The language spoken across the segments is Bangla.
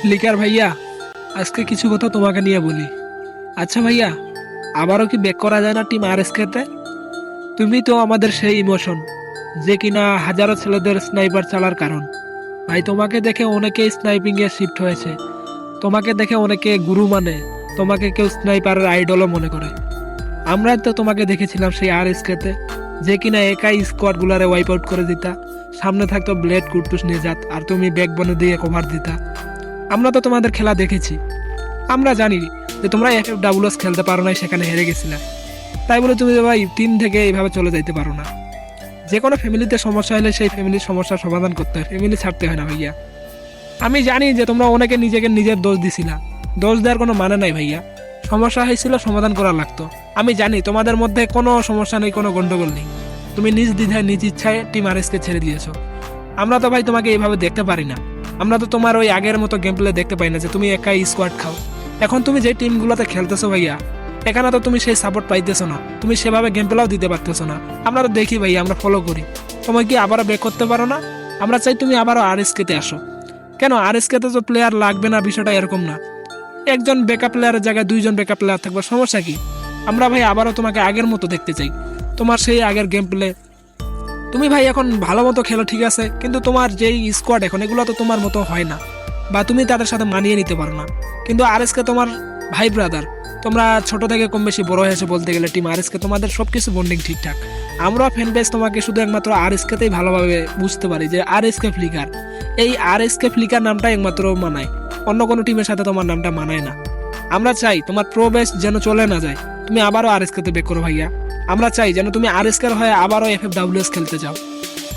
ফ্লিকার ভাইয়া, আজকে কিছু কথা তোমাকে নিয়ে বলি। আচ্ছা ভাইয়া, আবারও কি ব্যাক করা যায় না টিম আরএসকেতে? তুমি তো আমাদের সেই ইমোশন, যে কিনা হাজারো ছেলেদের স্নাইপার চালার কারণ। ভাই তোমাকে দেখে অনেকেই স্নাইপিং এ শিফট হয়েছে, তোমাকে দেখে অনেকে গুরু মানে, তোমাকে কেউ স্নাইপারের আইডলও মনে করে। আমরা তো তোমাকে দেখেছিলাম সেই আরএসকেতে, যে কিনা একাই স্কোয়াড গুলারে ওয়াইপ আউট করে দিতা। সামনে থাকতো ব্লেড কুটুস নিজাত, আর তুমি ব্যাকবনে দিয়ে কভার দিতা। আমরা তো তোমাদের খেলা দেখেছি, আমরা জানি যে তোমরা এফএফডব্লিউএস খেলতে পারো না, সেখানে হেরে গেছিলে। তাই বলে তুমি ভাই টিম থেকে এইভাবে চলে যাইতে পারো না। যে কোনো ফ্যামিলিতে সমস্যা হলে সেই ফ্যামিলির সমস্যার সমাধান করতে হয়, ফ্যামিলি ছাড়তে হয় না ভাইয়া। আমি জানি যে তোমরা অনেকে নিজেকে নিজের দোষ দিছিলা, দোষ দেওয়ার কোনো মানে নাই ভাইয়া। সমস্যা হয়েছিল, সমাধান করা লাগতো। আমি জানি তোমাদের মধ্যে কোনো সমস্যা নেই, কোনো গন্ডগোল নেই। তুমি নিজ দ্বিধায় নিজ ইচ্ছায় টিম আরএসকে ছেড়ে দিয়েছো। আমরা তো ভাই তোমাকে এইভাবে দেখতে পারি না। আমরা তো তোমার ওই আগের মতো গেম প্লে দেখতে পাই না যে তুমি একাই স্কোয়াড খাও। এখন তুমি যে টিমগুলোতে খেলতেছো ভাইয়া, এখানে তো তুমি সেই সাপোর্ট পাইতেছো না, তুমি সেভাবে গেম প্লেও দিতে পারতেছো না। আমরা তো দেখি ভাইয়া, আমরা ফলো করি। তোমার কি আবারও ব্যাক করতে পারো না? আমরা চাই তুমি আবারও আরএসকেতে আসো। কেন আরএসকেতে তো প্লেয়ার লাগবে না, বিষয়টা এরকম না। একজন ব্যাকআপ প্লেয়ারের জায়গায় দুইজন ব্যাকআপ প্লেয়ার থাকবে, সমস্যা কি? আমরা ভাই আবারও তোমাকে আগের মতো দেখতে চাই, তোমার সেই আগের গেম প্লে। তুমি ভাই এখন ভালো মতো খেলো ঠিক আছে, কিন্তু তোমার যেই স্কোয়াড এখন, এগুলো তো তোমার মতো হয় না, বা তুমি তাদের সাথে মানিয়ে নিতে পারো না। কিন্তু আরএসকে তোমার ভাই ব্রাদার, তোমরা ছোট থেকে কম বেশি বড় হয়েছে বলতে গেলে টিম আরএসকে, তোমাদের সবকিছু বন্ডিং ঠিকঠাক। আমরা ফ্যান বেস তোমাকে শুধু একমাত্র আরএসকেতেই ভালোভাবে বুঝতে পারি যে আরএসকে ফ্লিকার, এই আরএসকে ফ্লিকার নামটা একমাত্র মানায়, অন্য কোনো টিমের সাথে তোমার নামটা মানায় না। আমরা চাই তোমার প্রো বেস যেন চলে না যায়, তুমি আবারও আরএসকেতে বেক করো ভাইয়া। আমরা চাই যেন তুমি আরএসকের হয়ে আবারও এফএফডব্লিউএস খেলতে যাও।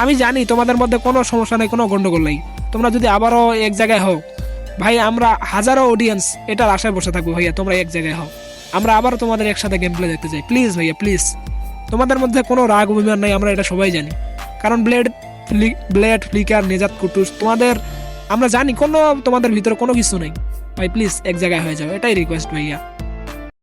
আমি জানি তোমাদের মধ্যে কোনো সমস্যা নেই, কোনো গন্ডগোল নেই। তোমরা যদি আবারও এক জায়গায় হও ভাই, আমরা হাজারো অডিয়েন্স এটার আশায় বসে থাকবো ভাইয়া, তোমরা এক জায়গায় হও। আমরা আবারও তোমাদের একসাথে গেম প্লে দেখতে চাই, প্লিজ ভাইয়া প্লিজ। তোমাদের মধ্যে কোনো রাগ অভিমান নাই, আমরা এটা সবাই জানি। কারণ ব্লেড ফ্লিকার নিজাত কুটুস তোমাদের, আমরা জানি কোনো তোমাদের ভিতরে কোনো কিছু নেই। ভাই প্লিজ এক জায়গায় হয়ে যাও, এটাই রিকোয়েস্ট ভাইয়া।